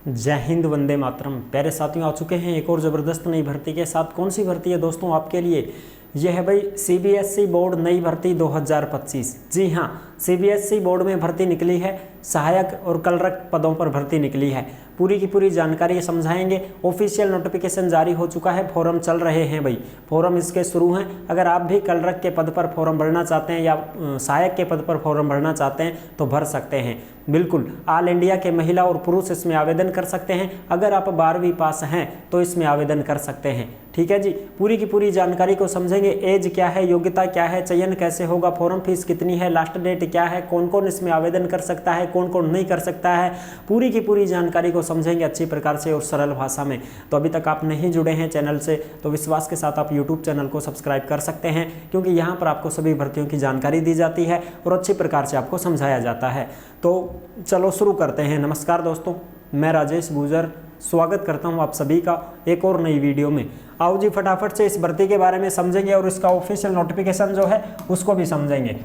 जय हिंद, वंदे मातरम। प्यारे साथियों, आ चुके हैं एक और ज़बरदस्त नई भर्ती के साथ। कौन सी भर्ती है दोस्तों आपके लिए? यह है भाई सीबीएसई बोर्ड नई भर्ती 2025। जी हाँ, सीबीएसई बोर्ड में भर्ती निकली है, सहायक और कलरक पदों पर भर्ती निकली है। पूरी की पूरी जानकारी समझाएंगे। ऑफिशियल नोटिफिकेशन जारी हो चुका है, फॉर्म चल रहे हैं भाई, फॉर्म इसके शुरू हैं। अगर आप भी कलरक के पद पर फॉर्म भरना चाहते हैं या सहायक के पद पर फॉर्म भरना चाहते हैं तो भर सकते हैं। बिल्कुल, ऑल इंडिया के महिला और पुरुष इसमें आवेदन कर सकते हैं। अगर आप 12वीं पास हैं तो इसमें आवेदन कर सकते हैं। ठीक है जी, पूरी की पूरी जानकारी को समझेंगे। एज क्या है, योग्यता क्या है, चयन कैसे होगा, फॉर्म फीस कितनी है, लास्ट डेट क्या है, कौन कौन इसमें आवेदन कर सकता है, कौन कौन नहीं कर सकता है, पूरी की पूरी जानकारी को समझेंगे अच्छी प्रकार से और सरल भाषा में। तो अभी तक आप नहीं जुड़े हैं चैनल से तो विश्वास के साथ आप यूट्यूब चैनल को सब्सक्राइब कर सकते हैं, क्योंकि यहाँ पर आपको सभी भर्तियों की जानकारी दी जाती है और अच्छी प्रकार से आपको समझाया जाता है। तो चलो शुरू करते हैं। नमस्कार दोस्तों, मैं राजेश गुजर स्वागत करता हूं आप सभी का एक और नई वीडियो में। आओ जी, फटाफट से इस भर्ती के बारे में समझेंगे और इसका ऑफिशियल नोटिफिकेशन जो है उसको भी समझेंगे।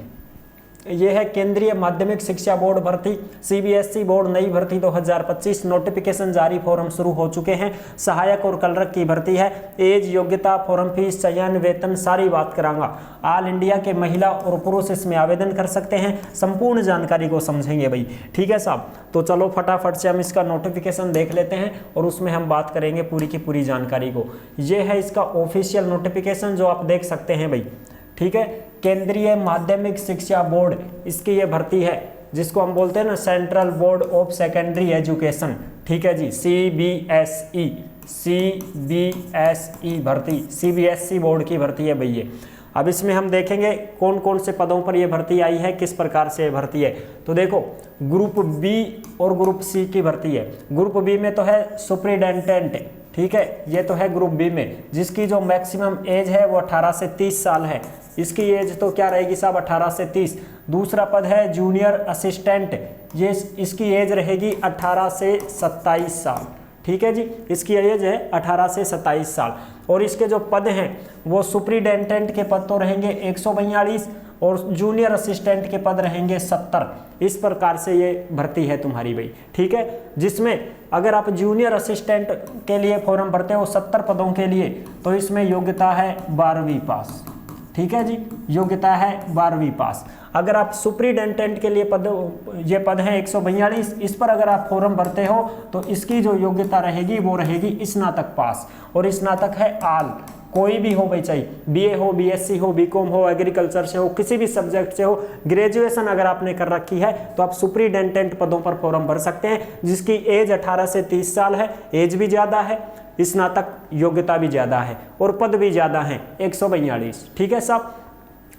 ये है केंद्रीय माध्यमिक शिक्षा बोर्ड भर्ती, सीबीएसई बोर्ड नई भर्ती 2025। नोटिफिकेशन जारी, फॉर्म शुरू हो चुके हैं। सहायक और कलरक की भर्ती है। एज, योग्यता, फॉर्म फीस, चयन, वेतन सारी बात करांगा। ऑल इंडिया के महिला और पुरुष इसमें आवेदन कर सकते हैं। संपूर्ण जानकारी को समझेंगे भाई। ठीक है साहब, तो चलो फटाफट से हम इसका नोटिफिकेशन देख लेते हैं और उसमें हम बात करेंगे पूरी की पूरी जानकारी को। ये है इसका ऑफिशियल नोटिफिकेशन जो आप देख सकते हैं भाई। ठीक है, केंद्रीय माध्यमिक शिक्षा बोर्ड, इसकी ये भर्ती है जिसको हम बोलते हैं ना central board of secondary education. ठीक है जी, सीबीएसई भर्ती, सीबीएसई बोर्ड की भर्ती है भैया। अब इसमें हम देखेंगे कौन कौन से पदों पर यह भर्ती आई है, किस प्रकार से भर्ती है। तो देखो, ग्रुप बी और ग्रुप सी की भर्ती है। ग्रुप बी में तो है सुपरिटेंडेंट, ठीक है, ये तो है ग्रुप बी में, जिसकी जो मैक्सिमम एज है वो 18 से 30 साल है। इसकी एज तो क्या रहेगी साहब, 18 से 30। दूसरा पद है जूनियर असिस्टेंट, ये इसकी एज रहेगी 18 से 27 साल। ठीक है जी, इसकी एज है 18 से 27 साल। और इसके जो पद हैं वो सुपरिटेंडेंट के पद तो रहेंगे 142 और जूनियर असिस्टेंट के पद रहेंगे 70। इस प्रकार से ये भर्ती है तुम्हारी भाई। ठीक है, जिसमें अगर आप जूनियर असिस्टेंट के लिए फॉर्म भरते हो 70 पदों के लिए, तो इसमें योग्यता है 12वीं पास। ठीक है जी, योग्यता है 12वीं पास। अगर आप सुपरिटेंडेंट के लिए ये पद है 142, इस पर अगर आप फॉर्म भरते हो तो इसकी जो योग्यता रहेगी वो रहेगी स्नातक पास। और स्नातक है आल, कोई भी हो भाई, चाहिए बीए हो, बीएससी हो, बीकॉम हो, एग्रीकल्चर से हो, किसी भी सब्जेक्ट से हो, ग्रेजुएशन अगर आपने कर रखी है तो आप सुपरिटेंडेंट पदों पर फॉर्म भर सकते हैं, जिसकी एज 18 से 30 साल है। एज भी ज़्यादा है, स्नातक योग्यता भी ज़्यादा है और पद भी ज़्यादा है 142। ठीक है साहब।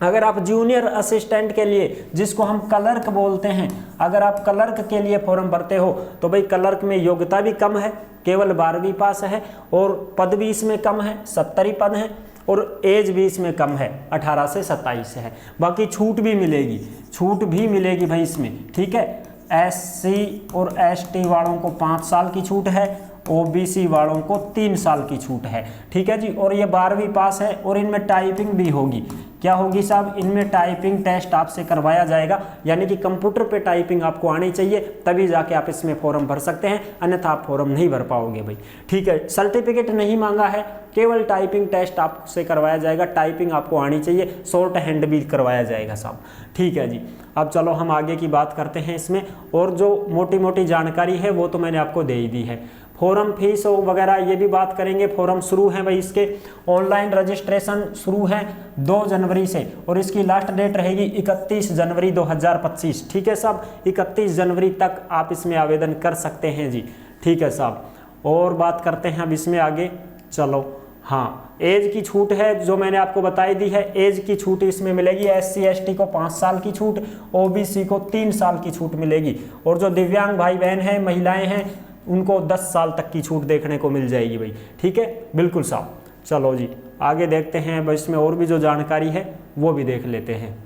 अगर आप जूनियर असिस्टेंट के लिए, जिसको हम क्लर्क बोलते हैं, अगर आप क्लर्क के लिए फॉर्म भरते हो तो भाई क्लर्क में योग्यता भी कम है, केवल 12वीं पास है, और पद भी इसमें कम है, 70 ही पद हैं, और एज भी इसमें कम है, 18 से 27 है। बाकी छूट भी मिलेगी, छूट भी मिलेगी भाई इसमें। ठीक है, एससी और एसटी वालों को 5 साल की छूट है, ओबीसी वालों को 3 साल की छूट है। ठीक है जी, और ये 12वीं पास है और इनमें टाइपिंग भी होगी। क्या होगी साहब, इनमें टाइपिंग टेस्ट आपसे करवाया जाएगा, यानी कि कंप्यूटर पे टाइपिंग आपको आनी चाहिए, तभी जाके आप इसमें फॉर्म भर सकते हैं, अन्यथा आप फॉर्म नहीं भर पाओगे भाई। ठीक है, सर्टिफिकेट नहीं मांगा है, केवल टाइपिंग टेस्ट आपसे करवाया जाएगा। टाइपिंग आपको आनी चाहिए, शॉर्ट हैंड भी करवाया जाएगा साहब। ठीक है जी, अब चलो हम आगे की बात करते हैं इसमें, और जो मोटी मोटी जानकारी है वो तो मैंने आपको दे ही दी है। फॉर्म फीस वगैरह ये भी बात करेंगे। फॉर्म शुरू है भाई, इसके ऑनलाइन रजिस्ट्रेशन शुरू है 2 जनवरी से, और इसकी लास्ट डेट रहेगी 31 जनवरी 2025। ठीक है साहब, 31 जनवरी तक आप इसमें आवेदन कर सकते हैं जी। ठीक है साहब, और बात करते हैं अब इसमें आगे। चलो हाँ, एज की छूट है जो मैंने आपको बताई दी है। एज की छूट इसमें मिलेगी, एससी एसटी को 5 साल की छूट, ओबीसी को 3 साल की छूट मिलेगी, और जो दिव्यांग भाई बहन हैं, महिलाएं हैं, उनको 10 साल तक की छूट देखने को मिल जाएगी भाई। ठीक है, बिल्कुल साहब। चलो जी आगे देखते हैं, बस इसमें और भी जो जानकारी है वो भी देख लेते हैं।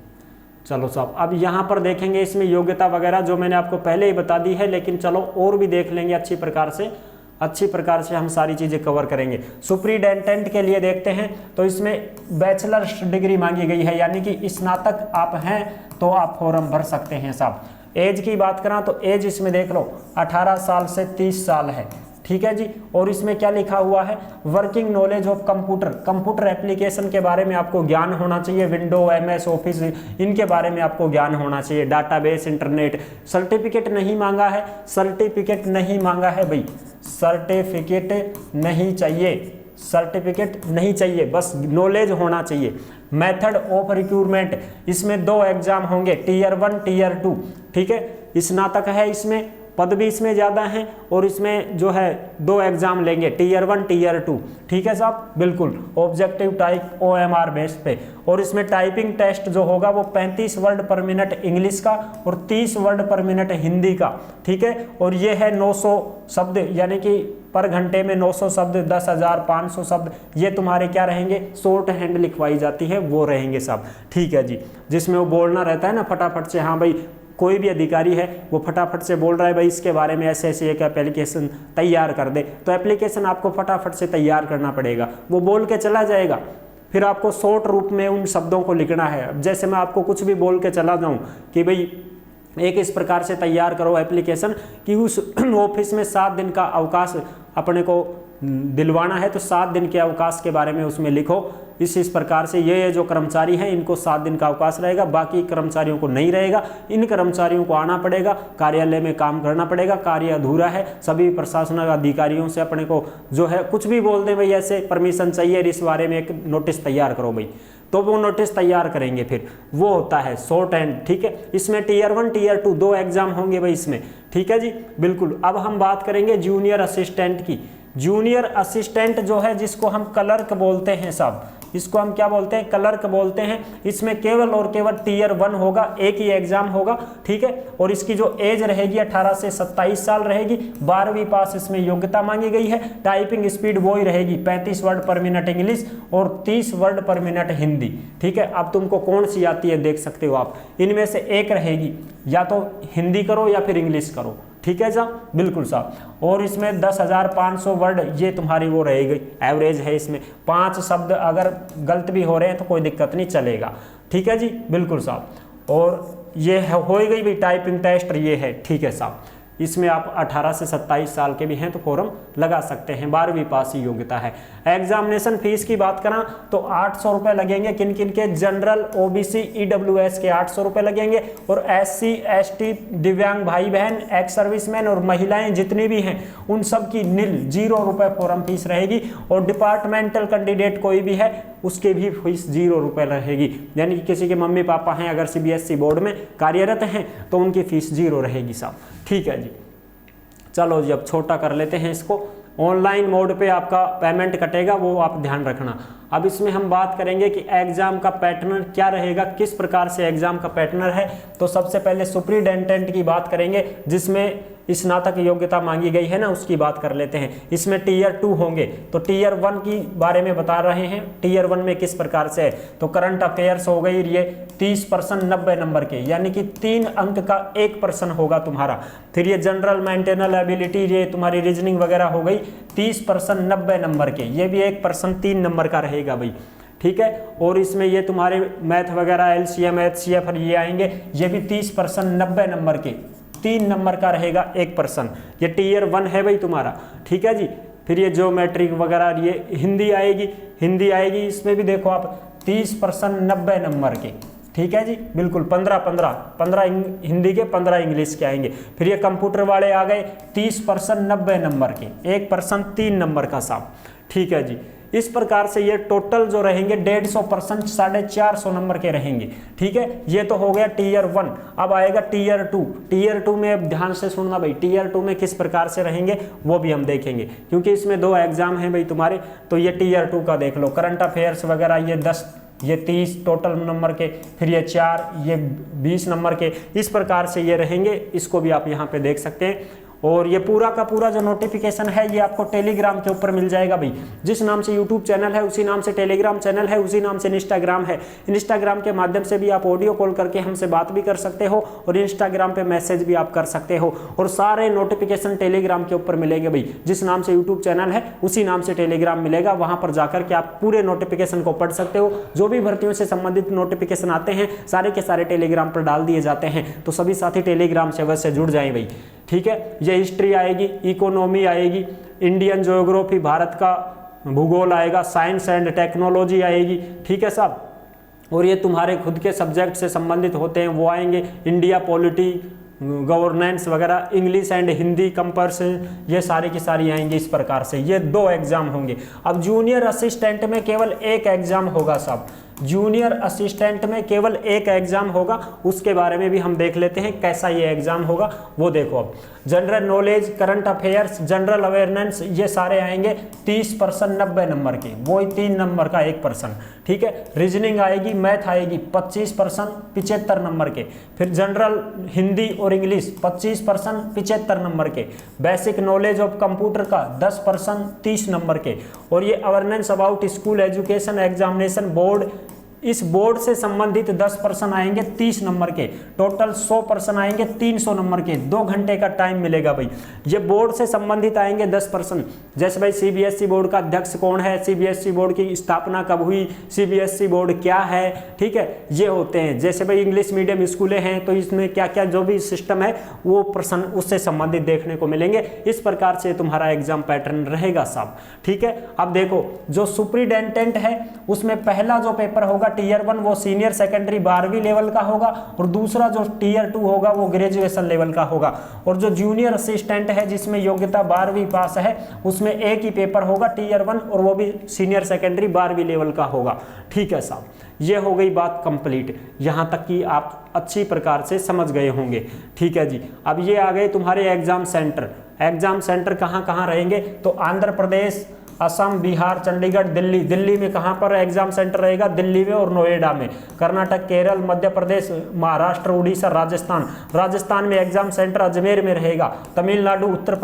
चलो साहब, अब यहाँ पर देखेंगे इसमें योग्यता वगैरह जो मैंने आपको पहले ही बता दी है, लेकिन चलो और भी देख लेंगे अच्छी प्रकार से हम सारी चीज़ें कवर करेंगे। सुपरिटेंडेंट के लिए देखते हैं तो इसमें बैचलर्स डिग्री मांगी गई है, यानी कि स्नातक आप हैं तो आप फॉर्म भर सकते हैं साहब। एज की बात करा तो एज इसमें देख लो 18 साल से 30 साल है, ठीक है जी। और इसमें क्या लिखा हुआ है, working knowledge of computer, computer application के बारे में आपको ज्ञान होना चाहिए, विंडो, एमएस ऑफिस, इनके बारे में आपको ज्ञान होना चाहिए, डाटाबेस, इंटरनेट। सर्टिफिकेट नहीं मांगा है, सर्टिफिकेट नहीं मांगा है भाई, सर्टिफिकेट नहीं चाहिए, सर्टिफिकेट नहीं चाहिए, बस नॉलेज होना चाहिए। मेथड ऑफ रिक्रूटमेंट, इसमें 2 एग्जाम होंगे, टीयर 1 टीयर 2, ठीक है। स्नातक है, इसमें पद भी इसमें ज़्यादा हैं और इसमें जो है 2 एग्जाम लेंगे, टीयर 1 टीयर 2, ठीक है साहब, बिल्कुल ऑब्जेक्टिव टाइप OMR बेस पे। और इसमें टाइपिंग टेस्ट जो होगा वो 35 वर्ड पर मिनट इंग्लिश का और 30 वर्ड पर मिनट हिंदी का, ठीक है। और ये है 900 शब्द, यानी कि पर घंटे में 900 शब्द, 10,500 शब्द, ये तुम्हारे क्या रहेंगे, शॉर्ट हैंड लिखवाई जाती है वो रहेंगे साहब, ठीक है जी। जिसमें वो बोलना रहता है ना फटाफट से, हाँ भाई कोई भी अधिकारी है वो फटाफट से बोल रहा है भाई इसके बारे में ऐसे ऐसे एक एप्लीकेशन तैयार कर दे, तो एप्लीकेशन आपको फटाफट से तैयार करना पड़ेगा, वो बोल के चला जाएगा, फिर आपको शॉर्ट रूप में उन शब्दों को लिखना है। अब जैसे मैं आपको कुछ भी बोल के चला जाऊं कि भाई एक इस प्रकार से तैयार करो एप्लीकेशन कि उस ऑफिस में 7 दिन का अवकाश अपने को दिलवाना है, तो 7 दिन के अवकाश के बारे में उसमें लिखो, इस प्रकार से ये जो कर्मचारी हैं इनको 7 दिन का अवकाश रहेगा, बाकी कर्मचारियों को नहीं रहेगा, इन कर्मचारियों को आना पड़ेगा, कार्यालय में काम करना पड़ेगा, कार्य अधूरा है, सभी प्रशासन अधिकारियों से अपने को जो है कुछ भी बोल दे भाई ऐसे परमिशन चाहिए, इस बारे में एक नोटिस तैयार करो भाई, तो वो नोटिस तैयार करेंगे, फिर वो होता है शॉर्ट हैंड, ठीक है। इसमें टीयर 1 टीयर 2 2 एग्जाम होंगे भाई इसमें, ठीक है जी, बिल्कुल। अब हम बात करेंगे जूनियर असिस्टेंट की। जूनियर असिस्टेंट जो है जिसको हम क्लर्क बोलते हैं साहब, इसको हम क्या बोलते हैं, क्लर्क बोलते हैं। इसमें केवल और केवल टीयर 1 होगा, एक ही एग्जाम होगा, ठीक है। और इसकी जो एज रहेगी 18 से 27 साल रहेगी, 12वीं पास इसमें योग्यता मांगी गई है। टाइपिंग स्पीड वो ही रहेगी 35 वर्ड पर मिनट इंग्लिश और 30 वर्ड पर मिनट हिंदी, ठीक है। अब तुमको कौन सी आती है देख सकते हो आप, इनमें से एक रहेगी, या तो हिंदी करो या फिर इंग्लिश करो, ठीक है साहब, बिल्कुल साहब। और इसमें 10,500 वर्ड ये तुम्हारी वो रहेगी, एवरेज है इसमें। 5 शब्द अगर गलत भी हो रहे हैं तो कोई दिक्कत नहीं, चलेगा, ठीक है जी, बिल्कुल साहब। और ये हो गई भी टाइपिंग टेस्ट, ये है, ठीक है साहब। इसमें आप 18 से 27 साल के भी हैं तो फॉर्म लगा सकते हैं, 12वीं पास ही योग्यता है। एग्जामिनेशन फीस की बात करा तो 800 रुपये लगेंगे, किन किन के, जनरल, OBC, EWS के 800 रुपये लगेंगे, और SC ST दिव्यांग भाई बहन, एक्स सर्विसमैन और महिलाएं जितनी भी हैं उन सब की 0 रुपये फॉर्म फीस रहेगी। और डिपार्टमेंटल कैंडिडेट कोई भी है उसके भी फीस 0 रुपये रहेगी, यानी कि किसी के मम्मी पापा हैं अगर CBSE बोर्ड में कार्यरत हैं तो उनकी फीस 0 रहेगी साहब, ठीक है जी। चलो जी अब छोटा कर लेते हैं इसको। ऑनलाइन मोड पे आपका पेमेंट कटेगा, वो आप ध्यान रखना। अब इसमें हम बात करेंगे कि एग्जाम का पैटर्न क्या रहेगा, किस प्रकार से एग्जाम का पैटर्न है। तो सबसे पहले सुपरिटेंडेंट की बात करेंगे, जिसमें स्नातक योग्यता मांगी गई है ना, उसकी बात कर लेते हैं। इसमें टीयर 2 होंगे, तो टीयर 1 की बारे में बता रहे हैं। टीयर 1 में किस प्रकार से है, तो करंट अफेयर्स हो गई, ये 30% 90 नंबर के, यानी कि 3 अंक का 1% होगा तुम्हारा। फिर ये जनरल मेंटेनल एबिलिटी, ये तुम्हारी रीजनिंग वगैरह हो गई, 30% 90 नंबर के, ये भी 1% 3 नंबर का रहेगा भाई, ठीक है। और इसमें ये तुम्हारे मैथ वगैरह, LCM HCF ये आएंगे, ये भी 30% 90 नंबर के, 3 नंबर का रहेगा 1%। ये टीयर 1 है भाई तुम्हारा, ठीक है जी। फिर ये ज्योमेट्रिक वगैरह, ये हिंदी आएगी, इसमें भी देखो आप 30% 90 नंबर के, ठीक है जी, बिल्कुल। 15 हिंदी के, 15 इंग्लिश के आएंगे। फिर ये कंप्यूटर वाले आ गए, 30% 90 नंबर के, 1% 3 नंबर का साहब, ठीक है जी। इस प्रकार से ये टोटल जो रहेंगे 150% 450 नंबर के रहेंगे, ठीक है। ये तो हो गया टीयर 1। अब आएगा टीयर 2। टीयर 2 में अब ध्यान से सुनना भाई, टीयर 2 में किस प्रकार से रहेंगे वो भी हम देखेंगे, क्योंकि इसमें 2 एग्जाम हैं भाई तुम्हारे। तो ये टीयर 2 का देख लो, करंट अफेयर्स वगैरह, ये 10, ये 30 टोटल नंबर के, फिर ये 4, ये 20 नंबर के, इस प्रकार से ये रहेंगे। इसको भी आप यहाँ पे देख सकते हैं। और ये पूरा का पूरा जो नोटिफिकेशन है ये आपको टेलीग्राम के ऊपर मिल जाएगा भाई। जिस नाम से यूट्यूब चैनल है उसी नाम से टेलीग्राम चैनल है, उसी नाम से इंस्टाग्राम है। इंस्टाग्राम के माध्यम से भी आप ऑडियो कॉल करके हमसे बात भी कर सकते हो और इंस्टाग्राम पे मैसेज भी आप कर सकते हो, और सारे नोटिफिकेशन टेलीग्राम के ऊपर मिलेंगे भाई। जिस नाम से यूट्यूब चैनल है उसी नाम से टेलीग्राम मिलेगा, वहां पर जाकर के आप पूरे नोटिफिकेशन को पढ़ सकते हो। जो भी भर्तियों से संबंधित नोटिफिकेशन आते हैं सारे के सारे टेलीग्राम पर डाल दिए जाते हैं, तो सभी साथी टेलीग्राम से अवश्य जुड़ जाएं भाई। ठीक है, ये हिस्ट्री आएगी, इकोनॉमी आएगी, इंडियन ज्योग्राफी भारत का भूगोल आएगा, साइंस एंड टेक्नोलॉजी आएगी। ठीक है साहब, और ये तुम्हारे खुद के सब्जेक्ट से संबंधित होते हैं वो आएंगे, इंडिया पॉलिटी, गवर्नेंस वगैरह, इंग्लिश एंड हिंदी कंपैरिजन, ये सारी की सारी आएंगी। इस प्रकार से ये 2 एग्जाम होंगे। अब जूनियर असिस्टेंट में केवल 1 एग्जाम होगा साहब, जूनियर असिस्टेंट में केवल 1 एग्जाम होगा। उसके बारे में भी हम देख लेते हैं कैसा ये एग्जाम होगा, वो देखो। अब general knowledge, current affairs, general awareness, ये सारे आएंगे 30% 90 नंबर के, वो 3 नंबर का 1%। ठीक है, रीजनिंग आएगी, मैथ आएगी 25% 75 नंबर के, फिर जनरल हिंदी और इंग्लिश 25% 75 नंबर के, बेसिक नॉलेज ऑफ कंप्यूटर का 10% 30 नंबर के, और ये awareness about school education examination board, इस बोर्ड से संबंधित 10% आएंगे 30 नंबर के, टोटल 100% आएंगे 300 नंबर के। 2 घंटे का टाइम मिलेगा भाई। ये बोर्ड से संबंधित आएंगे 10%, जैसे भाई सीबीएसई बोर्ड का अध्यक्ष कौन है, सीबीएसई बोर्ड की स्थापना कब हुई, सीबीएसई बोर्ड क्या है, ठीक है, ये होते हैं। जैसे भाई इंग्लिश मीडियम स्कूलें हैं तो इसमें क्या क्या जो भी सिस्टम है वो प्रश्न उससे संबंधित देखने को मिलेंगे। इस प्रकार से तुम्हारा एग्जाम पैटर्न रहेगा साहब। ठीक है, अब देखो जो सुपरिटेंडेंट है उसमें पहला जो पेपर होगा टीयर 1 वो सीनियर सेकेंडरी 12वीं लेवल का होगा, और दूसरा जो टीयर 2 होगा वो ग्रेजुएशन लेवल का होगा। और जो जूनियर असिस्टेंट है जिसमें योग्यता 12वीं पास है उसमें एक ही पेपर होगा टीयर 1, और वो भी सीनियर सेकेंडरी 12वीं लेवल का होगा। ठीक है साहब, ये हो गई बात कंप्लीट, यहाँ तक कि आप अच्छी प्रकार से समझ गए होंगे। ठीक है जी, अब ये आ गए तुम्हारे एग्जाम सेंटर। एग्जाम सेंटर कहाँ कहाँ रहेंगे, तो आंध्र प्रदेश, असम, बिहार, चंडीगढ़, दिल्ली। दिल्ली में कहाँ पर एग्जाम सेंटर रहेगा, दिल्ली में और नोएडा में। कर्नाटक, केरल, मध्य प्रदेश, महाराष्ट्र, उड़ीसा, राजस्थान। राजस्थान में एग्जाम सेंटर अजमेर में रहेगा। तमिलनाडु, उत्तर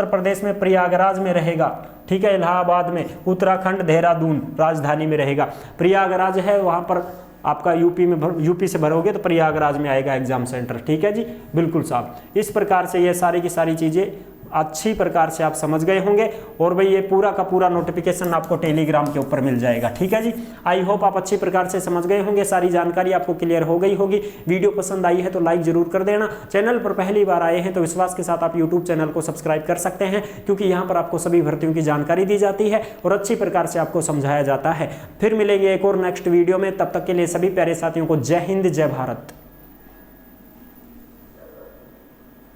प्रदेश में प्रयागराज में रहेगा। ठीक है, इलाहाबाद में, उत्तराखंड, देहरादून राजधानी में रहेगा। प्रयागराज है वहाँ पर आपका यूपी से भरोगे तो प्रयागराज में आएगा एग्जाम सेंटर। ठीक है जी, बिल्कुल साहब। इस प्रकार से ये सारी की सारी चीज़ें अच्छी प्रकार से आप समझ गए होंगे, और भाई ये पूरा का पूरा नोटिफिकेशन आपको टेलीग्राम के ऊपर मिल जाएगा। ठीक है जी, आई होप आप अच्छी प्रकार से समझ गए होंगे, सारी जानकारी आपको क्लियर हो गई होगी। वीडियो पसंद आई है तो लाइक जरूर कर देना। चैनल पर पहली बार आए हैं तो विश्वास के साथ आप यूट्यूब चैनल को सब्सक्राइब कर सकते हैं, क्योंकि यहाँ पर आपको सभी भर्तियों की जानकारी दी जाती है और अच्छी प्रकार से आपको समझाया जाता है। फिर मिलेंगे एक और नेक्स्ट वीडियो में, तब तक के लिए सभी प्यारे साथियों को जय हिंद, जय भारत।